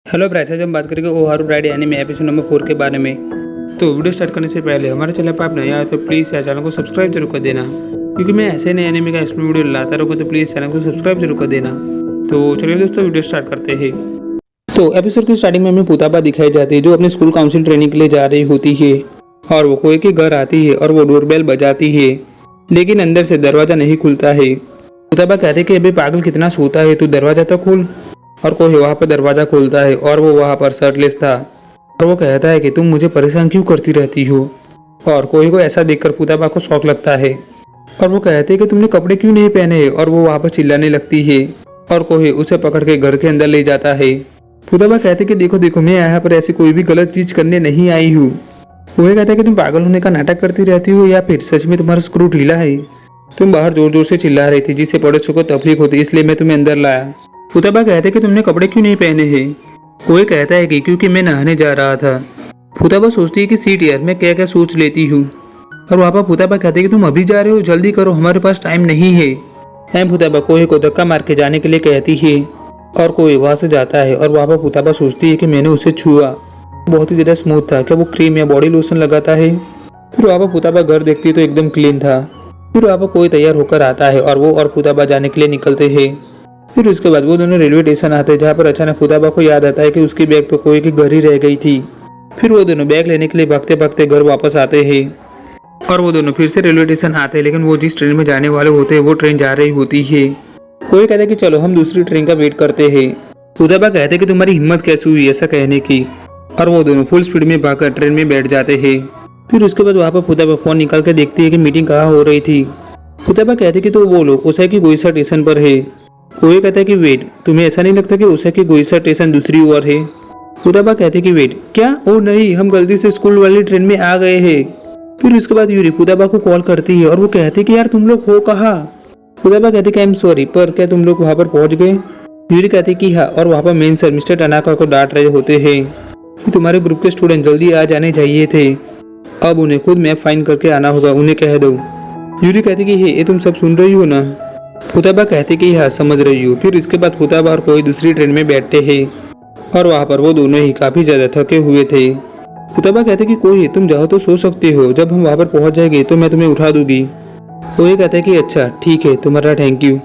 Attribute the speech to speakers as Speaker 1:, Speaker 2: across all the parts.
Speaker 1: Hello Bryce, आज हम बात करेंगे ओ हारू ब्राइड एनीमे एपिसोड नंबर 4 के बारे में। तो वीडियो स्टार्ट करने से पहले हमारे चैनल पर आप नए आए तो प्लीज़ यार चैनल को सब्सक्राइब जरूर कर देना, क्योंकि मैं ऐसे नए एनीमे का एक्सप्लेन वीडियो लाता रहूँगा, तो प्लीज़ चैनल को सब्सक्राइब जरूर कर देना। तो चलिए दोस्तों, वीडियो स्टार्ट करते हैं। तो एपिसोड की स्टार्टिंग में हमें पुताबा दिखाई जाती है, जो अपने स्कूल काउंसिल ट्रेनिंग के लिए जा रही होती है और वो कोई के घर आती है और वो डोरबेल बजाती है, लेकिन अंदर से दरवाज़ा नहीं खुलता है। पुताबा कहते कि अभी पागल कितना सोता है, तू दरवाज़ा तो खोल। और कोई वहाँ पर दरवाज़ा खोलता है और वो वहाँ पर शर्टलेस था और वो कहता है कि तुम मुझे परेशान क्यों करती रहती हो। और कोई को ऐसा देखकर पुताबा को शौक लगता है और वो कहते हैं कि तुमने कपड़े क्यों नहीं पहने हैं, और वो वहाँ पर चिल्लाने लगती है और कोई उसे पकड़ के घर के अंदर ले जाता है। पुताबा कहते कि देखो देखो, मैं यहाँ पर ऐसी कोई भी गलत चीज़ करने नहीं आई हूँ। वो कहता है कि तुम पागल होने का नाटक करती रहती हो या फिर सच में तुम्हारा स्क्रू ढीला है। तुम बाहर जोर जोर से चिल्ला रही थी जिससे पड़ोसियों को तकलीफ होती, इसलिए मैं तुम्हें अंदर लाया। पुताबा कहते कि तुमने कपड़े क्यों नहीं पहने हैं। कोई कहता है कि क्योंकि मैं नहाने जा रहा था। पुताबा सोचती है कि सीट यार, मैं क्या क्या सोच लेती हूँ। और वहाँ पर पुताबा कहते कि तुम अभी जा रहे हो, जल्दी करो, हमारे पास टाइम नहीं है। पुताबा कोई को धक्का मार के जाने के लिए कहती है और कोई वहाँ से जाता है। और वहाँ पर पुताबा सोचती है कि मैंने उसे छुआ, बहुत ही ज़्यादा स्मूथ था, क्या वो क्रीम या बॉडी लोशन लगाता है। फिर वहाँ पर पुताबा घर देखती है तो एकदम क्लीन था। फिर वहाँ पर कोई तैयार होकर आता है और वो और पुताबा जाने के लिए निकलते हैं। फिर उसके बाद वो दोनों रेलवे स्टेशन आते हैं, जहाँ पर अचानक पुताबा को याद आता है कि उसकी बैग तो कोई के घर ही रह गई थी। फिर वो दोनों बैग लेने के लिए भागते भागते घर वापस आते हैं और वो दोनों फिर से रेलवे स्टेशन आते हैं, लेकिन वो जिस ट्रेन में जाने वाले होते हैं वो ट्रेन जा रही होती है। कोई कहता है कि चलो हम दूसरी ट्रेन का वेट करते हैं। पुताबा कहते हैं कि तुम्हारी हिम्मत कैसे हुई ऐसा कहने की, और वो दोनों फुल स्पीड में भागकर ट्रेन में बैठ जाते हैं। फिर उसके बाद वहाँ पर पुताबा फोन निकाल के देखती है कि मीटिंग कहाँ हो रही थी। पुताबा कहते कि तो वो लोग उसे की गोईसा स्टेशन पर है। कोई कहता है कि वेट, तुम्हें ऐसा नहीं लगता कि उसे की गोईसा स्टेशन दूसरी ओर है। पुताबा कहते कि वेट क्या, ओ नहीं, हम गलती से स्कूल वाली ट्रेन में आ गए हैं। फिर उसके बाद यूरी पुताबा को कॉल करती है और वो कहती कि यार तुम लोग हो कहाँ। पुताबा कहते कि आई एम सॉरी, पर क्या तुम लोग वहाँ पर पहुँच गए। यूरी कहती कि हाँ, और वहाँ पर मेन सर मिस्टर टनाका को डांट रहे होते हैं कि तुम्हारे ग्रुप के स्टूडेंट जल्दी आ जाने चाहिए थे, अब उन्हें खुद मैप फाइंड करके आना होगा, उन्हें कह दो। यूरी कहती कि ये तुम सब सुन रही हो ना। पुताबा कहते कि हाँ समझ रही हूँ। फिर इसके बाद पुताबा और कोई दूसरी ट्रेन में बैठते हैं और वहाँ पर वो दोनों ही काफ़ी ज़्यादा थके हुए थे। पुताबा कहते कि कोई तुम जाओ तो सो सकते हो, जब हम वहाँ पर पहुँच जाएंगे तो मैं तुम्हें उठा दूंगी। कोई कहता है कि अच्छा ठीक है, तुम्हारा थैंक यू।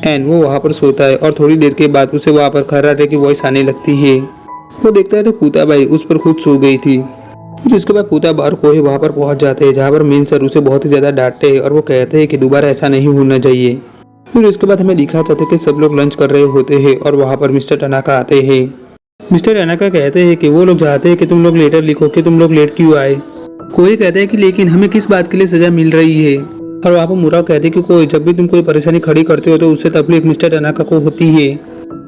Speaker 1: एंड वो वहाँ पर सोता है और थोड़ी देर के बाद उसे वहाँ पर खर्राटे की वॉइस आने लगती है। वो देखता है तो पुताबा उस पर खुद सो गई थी। फिर उसके बाद पुताबा और कोई वहाँ पर पहुँच जाते हैं, जहाँ पर मेन सर उसे बहुत ही ज़्यादा डांटते हैं और वो कहते हैं कि दोबारा ऐसा नहीं होना चाहिए। फिर उसके बाद हमें दिखा जाता है कि सब लोग लंच कर रहे होते हैं और वहाँ पर मिस्टर टनाका आते हैं। मिस्टर टनाका कहते हैं कि वो लोग चाहते हैं कि तुम लोग लेटर लिखो कि तुम लोग लेट क्यों आए। कोई कहता है कि लेकिन हमें किस बात के लिए सजा मिल रही है। और वहाँ पर मुराव कहते हैं कि कोई जब भी तुम कोई परेशानी खड़ी करते हो तो उससे तकलीफ मिस्टर टनाका को होती है।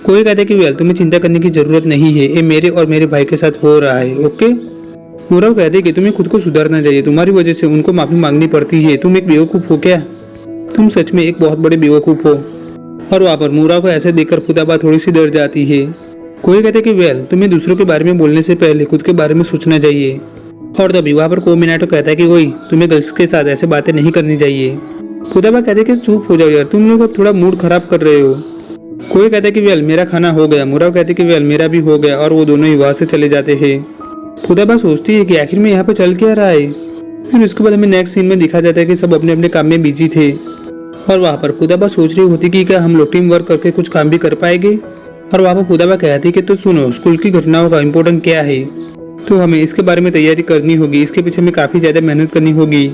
Speaker 1: कोई कहता है कि वेल, तुम्हें चिंता करने की जरूरत नहीं है, ये मेरे और मेरे भाई के साथ हो रहा है, ओके। मुराव कहते हैं कि तुम्हें खुद को सुधारना चाहिए, तुम्हारी वजह से उनको माफी मांगनी पड़ती है, तुम एक बेवकूफ़ हो क्या, तुम सच में एक बहुत बड़े बेवकूफ़ हो। और वहाँ पर मुराव को ऐसे देखकर पुताबा थोड़ी सी डर जाती है। कोई कहते कि वेल, तुम्हें दूसरों के बारे में बोलने से पहले खुद के बारे में सोचना चाहिए। और तभी वहाँ पर कोमिनाटो कहता है कि कोई तुम्हें गर्ल्स के साथ ऐसे बातें नहीं करनी चाहिए। पुताबा कहते कि चुप हो जाओ यार, तुम लोग थोड़ा मूड खराब कर रहे हो। कोई कहता है कि वेल, मेरा खाना हो गया। मुराव कहते कि वेल, मेरा भी हो गया। और वो दोनों ही वहाँ से चले जाते हैं। पुताबा सोचती है कि आखिर में यहाँ पे चल क्या रहा है। फिर उसके बाद हमें नेक्स्ट सीन में दिखा जाता है कि सब अपने अपने काम में बिजी थे और वहाँ पर पुताबा सोच रही होती कि क्या हम लोग टीम वर्क करके कुछ काम भी कर पाएंगे। और वहाँ पर पुताबा कहती कि तो सुनो, स्कूल की घटनाओं का इम्पोर्टेंट क्या है, तो हमें इसके बारे में तैयारी करनी होगी, इसके पीछे हमें काफ़ी ज़्यादा मेहनत करनी होगी।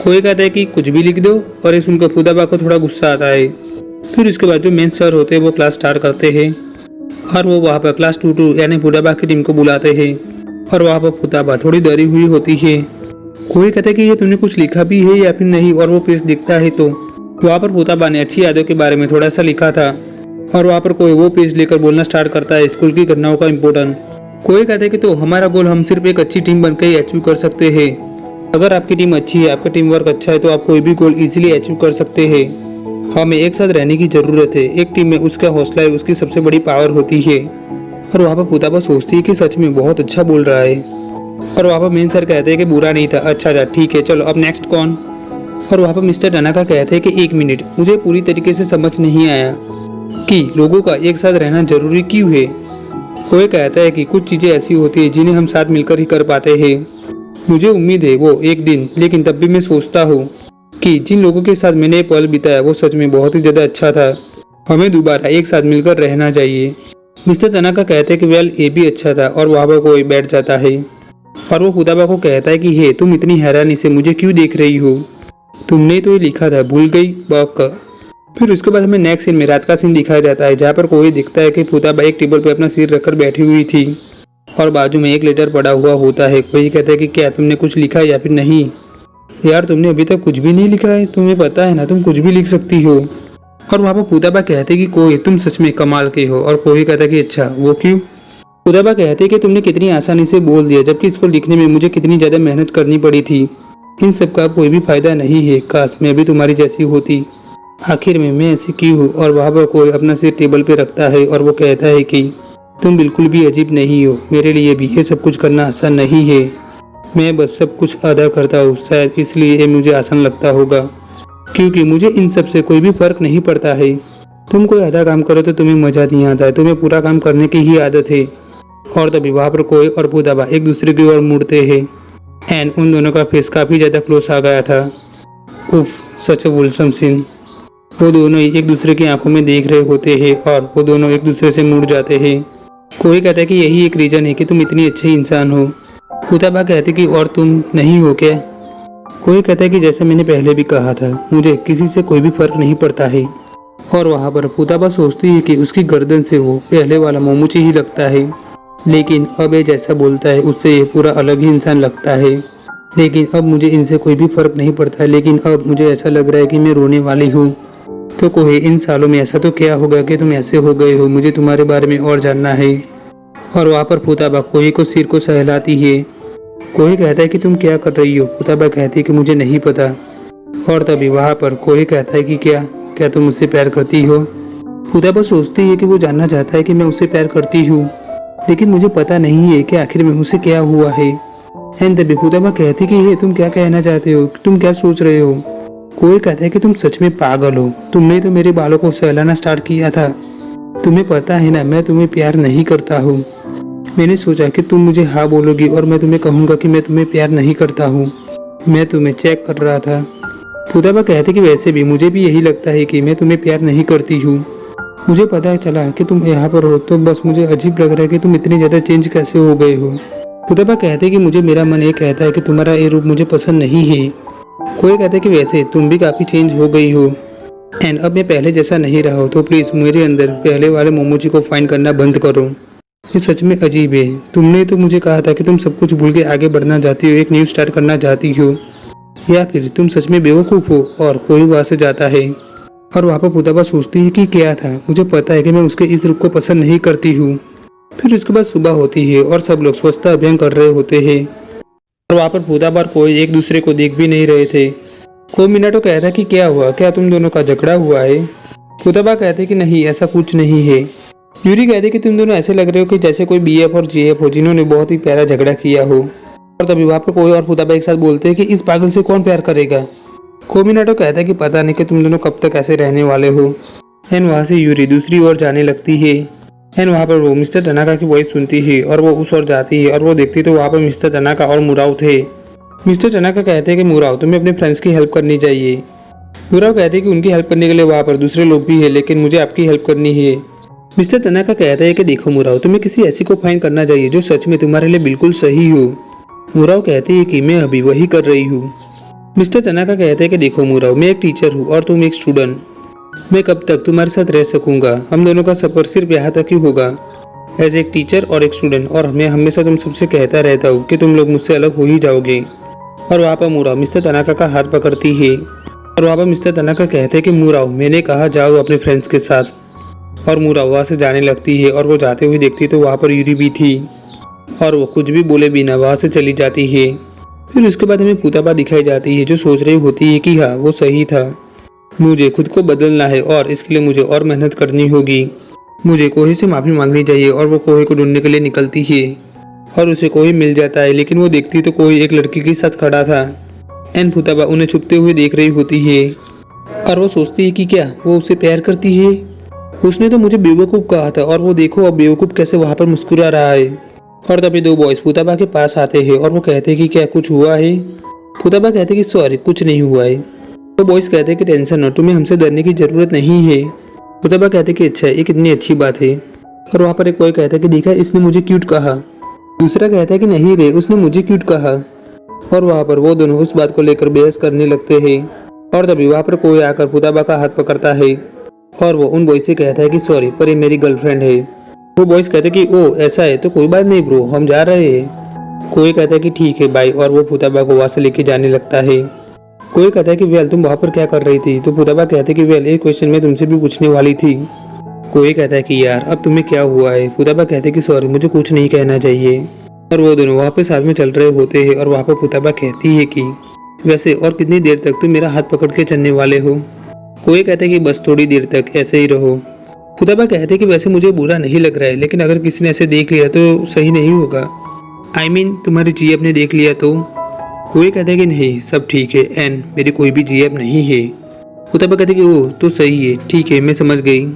Speaker 1: कोई कहता है कि कुछ भी लिख दो, और इस सुनकर पुताबा को थोड़ा गुस्सा आता है। फिर उसके बाद जो मेन सर होते हैं वो क्लास स्टार्ट करते हैं और वो वहाँ पर क्लास 2 यानी पुताबा की टीम को बुलाते हैं। और वहाँ पर पुताबा थोड़ी डरी हुई होती है। कोई कहता है कि ये तुमने कुछ लिखा भी है या फिर नहीं, और वो पेज दिखता है तो वहाँ पर पुताबा ने अच्छी यादों के बारे में थोड़ा सा लिखा था। और वहाँ पर कोई वो पेज लेकर बोलना स्टार्ट करता है स्कूल की घटनाओं का इम्पोर्टेंट। कोई कहता है कि तो हमारा गोल हम सिर्फ एक अच्छी टीम बनकर ही अचीव कर सकते हैं। अगर आपकी टीम अच्छी है, आपका टीम वर्क अच्छा है, तो आप कोई भी गोल इजीली अचीव कर सकते हैं। हमें एक साथ रहने की जरूरत है, एक टीम में उसका हौसला है, उसकी सबसे बड़ी पावर होती है। और वहाँ पर पुताबा सोचती है कि सच में बहुत अच्छा बोल रहा है। और वहाँ पर मेन सर कहते हैं कि बुरा नहीं था, अच्छा ठीक है, चलो अब नेक्स्ट कौन। और वहाँ पर मिस्टर टनाका कहते हैं कि एक मिनट, मुझे पूरी तरीके से समझ नहीं आया कि लोगों का एक साथ रहना जरूरी क्यों है। कोई कहता है कि कुछ चीज़ें ऐसी होती है जिन्हें हम साथ मिलकर ही कर पाते हैं। मुझे उम्मीद है वो एक दिन, लेकिन तब भी मैं सोचता हूँ कि जिन लोगों के साथ मैंने ये पल बिताया वो सच में बहुत ही ज़्यादा अच्छा था। हमें दोबारा एक साथ मिलकर रहना चाहिए। मिस्टर तनाका कहते हैं कि वेल ये भी अच्छा था, और वहाँ पर कोई बैठ जाता है और वो फुताबा को कहता है कि हे तुम इतनी हैरानी से मुझे क्यों देख रही हो, तुमने तो ये लिखा था, भूल गई बक। फिर उसके बाद हमें नेक्स्ट सीन में रात का सीन दिखाया जाता है, जहाँ पर कोई दिखता है कि फुताबा एक टेबल पर अपना सिर रखकर बैठी हुई थी और बाजू में एक लेटर पड़ा हुआ होता है। कोई कहता है कि क्या तुमने कुछ लिखा या फिर नहीं। यार तुमने अभी तक कुछ भी नहीं लिखा है, तुम्हें पता है ना तुम कुछ भी लिख सकती हो। और वहाँ पर फुताबा कहते कि कोई तुम सच में कमाल के हो, और कोई कहता कि अच्छा वो क्यों। फुताबा कहते कि तुमने कितनी आसानी से बोल दिया, जबकि इसको लिखने में मुझे कितनी ज़्यादा मेहनत करनी पड़ी थी। इन सब का कोई भी फायदा नहीं है, काश मैं भी तुम्हारी जैसी होती। आखिर में मैं ऐसी क्यों हूँ। और वहाँ पर कोई अपना सिर टेबल पे रखता है और वो कहता है कि तुम बिल्कुल भी अजीब नहीं हो, मेरे लिए भी ये सब कुछ करना आसान नहीं है। मैं बस सब कुछ अदा करता हूँ, शायद इसलिए ये मुझे आसान लगता होगा, क्योंकि मुझे इन सब से कोई भी फर्क नहीं पड़ता है। तुम कोई आधा काम करो तो तुम्हें मजा नहीं आता है, तुम्हें पूरा काम करने की ही आदत है। और तभी वहाँ पर कोई और फुताबा एक दूसरे की ओर मुड़ते हैं एंड उन दोनों का फेस काफ़ी ज़्यादा क्लोज आ गया था। उफ, सच वुलसम सीन। वो दोनों ही एक दूसरे की आंखों में देख रहे होते हैं और वो दोनों एक दूसरे से मुड़ जाते हैं। कोई कहता है कि यही एक रीज़न है कि तुम इतनी अच्छी इंसान हो। फुताबा कहते कि और तुम नहीं हो क्या। कोई कहता है कि जैसे मैंने पहले भी कहा था, मुझे किसी से कोई भी फर्क नहीं पड़ता है। और वहाँ पर फुताबा सोचती है कि उसकी गर्दन से वो पहले वाला मोमूची ही लगता है, लेकिन अब ये जैसा बोलता है उससे ये पूरा अलग ही इंसान लगता है। लेकिन अब मुझे इनसे कोई भी फर्क नहीं पड़ता है, लेकिन अब मुझे ऐसा लग रहा है कि मैं रोने वाली हूँ। तो कोई इन सालों में ऐसा तो क्या होगा कि तुम ऐसे हो गए हो, मुझे तुम्हारे बारे में और जानना है। और वहाँ पर फुताबा कोई को सिर को सहलाती है। कोई कहता है कि तुम क्या कर रही हो। फुताबा कहती है कि मुझे नहीं पता। और तभी वहाँ पर कोई कहता है कि क्या तुम मुझसे प्यार करती हो। फुताबा सोचती है कि वो जानना चाहता है कि मैं उससे प्यार करती हूँ, लेकिन मुझे पता नहीं है कि आखिर में मुझसे क्या हुआ है। एंड तभी फुताबा कहती कि ये तुम क्या कहना चाहते हो, तुम क्या सोच रहे हो। कोई कहता है कि तुम सच में पागल हो, तुमने तो मेरे बालों को सहलाना स्टार्ट किया था। तुम्हें पता है ना मैं तुम्हें प्यार नहीं करता हूँ। मैंने सोचा कि तुम मुझे हाँ बोलोगी और मैं तुम्हें कहूँगा कि मैं तुम्हें प्यार नहीं करता हूँ। मैं तुम्हें चेक कर रहा था। फुताबा कहते कि वैसे भी मुझे भी यही लगता है कि मैं तुम्हें प्यार नहीं करती हूँ। मुझे पता चला कि तुम यहाँ पर हो तो बस मुझे अजीब लग रहा है कि तुम इतनी ज़्यादा चेंज कैसे हो गए हो। फुताबा कहते कि मुझे मेरा मन ये कहता है कि तुम्हारा ये रूप मुझे पसंद नहीं है। कोई कहता है कि वैसे तुम भी काफ़ी चेंज हो गई हो एंड अब मैं पहले जैसा नहीं रहा हो, तो प्लीज़ मेरे अंदर पहले वाले मोमोजी को फाइंड करना बंद करो। ये सच में अजीब है। तुमने तो मुझे कहा था कि तुम सब कुछ भूल के आगे बढ़ना चाहती हो, एक न्यू स्टार्ट करना चाहती हो, या फिर तुम सच में बेवकूफ़ हो। और कोई वहाँ से जाता है और वहाँ पर फुताबा सोचती है कि क्या था, मुझे पता है कि मैं उसके इस रूप को पसंद नहीं करती हूँ। फिर उसके बाद सुबह होती है और सब लोग स्वच्छता अभियान कर रहे होते हैं और वहाँ पर फुताबा और कोई एक दूसरे को देख भी नहीं रहे थे। कोई मिनटों कहता है कि क्या हुआ, क्या तुम दोनों का झगड़ा हुआ है। फुताबा कहते कि नहीं ऐसा कुछ नहीं है। यूरी कहते कि तुम दोनों ऐसे लग रहे हो कि जैसे कोई बीएफ और जीएफ हो जिन्होंने बहुत ही प्यारा झगड़ा किया हो। और तभी वहाँ पर कोई और फुताबा एक साथ बोलते हैं कि इस पागल से कौन प्यार करेगा। कोमिनाटो कहता है कि पता नहीं कि तुम दोनों कब तक ऐसे रहने वाले हो। एंड वहाँ से यूरी दूसरी ओर जाने लगती है एंड वहाँ पर वो मिस्टर तनाका की वॉइस सुनती है और वो उस ओर जाती है और वो देखती तो वहाँ पर मिस्टर तनाका और मुराव थे। मिस्टर तनाका कहते हैं कि मुराव तुम्हें अपने फ्रेंड्स की हेल्प करनी चाहिए। मुराव कहते हैं कि उनकी हेल्प करने के लिए वहाँ पर दूसरे लोग भी है, लेकिन मुझे आपकी हेल्प करनी है। मिस्टर तनाका कहता है कि देखो मुराव, तुम्हें किसी ऐसी को फाइंड करना चाहिए जो सच में तुम्हारे लिए बिल्कुल सही हो। मुराव कहते हैं कि मैं अभी वही कर रही हूँ। मिस्टर तनाका कहते हैं कि देखो मुराव, मैं एक टीचर हूँ और तुम एक स्टूडेंट। मैं कब तक तुम्हारे साथ रह सकूंगा, हम दोनों का सफर सिर्फ यहाँ तक ही होगा एज एक टीचर और एक स्टूडेंट। और मैं हमेशा तुम सबसे कहता रहता हूँ कि तुम लोग मुझसे अलग हो ही जाओगे। और वहाँ पर मुराव मिस्टर तनाका का हाथ पकड़ती है और वहाँ पर मिस्टर तनाका कहते हैं कि मुराव मैंने कहा जाओ अपने फ्रेंड्स के साथ। और मुराव वहाँ से जाने लगती है और वो जाते हुए देखती तो वहाँ पर यूरी भी थी और वो कुछ भी बोले बिना वहाँ से चली जाती है। फिर उसके बाद हमें फुताबा दिखाई जाती है जो सोच रही होती है कि हाँ वो सही था, मुझे खुद को बदलना है और इसके लिए मुझे और मेहनत करनी होगी। मुझे कोही से माफ़ी मांगनी चाहिए। और वो कोही को ढूंढने के लिए निकलती है और उसे कोही मिल जाता है, लेकिन वो देखती तो कोई एक लड़की के साथ खड़ा था एंड फुताबा उन्हें छुपते हुए देख रही होती है और वो सोचती है कि क्या वो उसे प्यार करती है। उसने तो मुझे बेवकूफ़ कहा था और वो देखो अब बेवकूफ़ कैसे वहाँ पर मुस्कुरा रहा है। और तभी दो बॉयज फुताबा के पास आते हैं और वो कहते हैं कि क्या कुछ हुआ है। फुताबा कहते हैं कि सॉरी कुछ नहीं हुआ है। तो बॉयज कहते हैं कि टेंशन न, तुम्हें हमसे डरने की ज़रूरत नहीं है। फुताबा कहते हैं कि अच्छा ये कितनी अच्छी बात है। और वहाँ पर एक बॉय कहता है कि देखा इसने मुझे क्यूट कहा। दूसरा कहता है कि नहीं रे उसने मुझे क्यूट कहा। और वहाँ पर वो दोनों उस बात को लेकर बहस करने लगते हैं। और तभी वहाँ पर कोई आकर फुताबा का हाथ पकड़ता है और वो उन बॉयज से कहता है कि सॉरी पर ये मेरी गर्लफ्रेंड है। वो बॉयज कहते हैं कि ओ ऐसा है तो कोई बात नहीं ब्रो हम जा रहे हैं। कोई कहता है कि ठीक है बाय और वो फुताबा को वहाँ से लेके जाने लगता है। कोई कहता है कि वेल तुम वहाँ पर क्या कर रही थी। तो फुताबा कहते हैं कि वेल एक क्वेश्चन मैं तुमसे भी पूछने वाली थी। कोई कहता है कि यार अब तुम्हें क्या हुआ है। फुताबा कहते हैं कि सॉरी मुझे कुछ नहीं कहना चाहिए। और वो दोनों वहाँ पे साथ में चल रहे होते हैं और वहाँ पर फुताबा कहती है कि वैसे और कितनी देर तक तुम मेरा हाथ पकड़ के चलने वाले हो। कोई कहता है कि बस थोड़ी देर तक ऐसे ही रहो। फुताबा कहते हैं कि वैसे मुझे बुरा नहीं लग रहा है लेकिन अगर किसी ने ऐसे देख लिया तो सही नहीं होगा। I mean, तुम्हारी जीएफ ने देख लिया तो। कोई कहता है कि नहीं सब ठीक है एंड मेरी कोई भी जीएफ नहीं है। फुताबा कहते हैं कि ओ तो सही है ठीक है मैं समझ गई।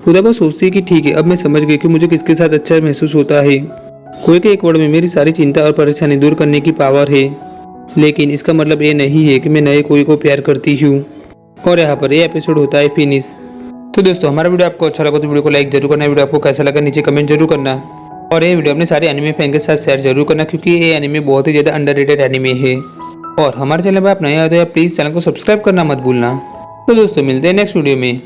Speaker 1: फुताबा सोचती है कि ठीक है अब मैं समझ गई कि मुझे किसके साथ अच्छा महसूस होता है। कोई के एक वर्ड में मेरी सारी चिंता और परेशानी दूर करने की पावर है लेकिन इसका मतलब ये नहीं है कि मैं नए कोई को प्यार करती हूँ। और यहाँ पर ये एपिसोड होता है फिनिश। तो दोस्तों हमारा वीडियो आपको अच्छा लगा तो वीडियो को लाइक जरूर करना। वीडियो आपको कैसा लगा नीचे कमेंट जरूर करना और ये वीडियो अपने सारे एनिमे फैन के साथ शेयर जरूर करना क्योंकि ये एनिमे बहुत ही ज़्यादा अंडररेटेड एनिमे है। और हमारे चैनल पर आप नए आए तो प्लीज़ चैनल को सब्सक्राइब करना मत भूलना। तो दोस्तों मिलते हैं नेक्स्ट वीडियो में।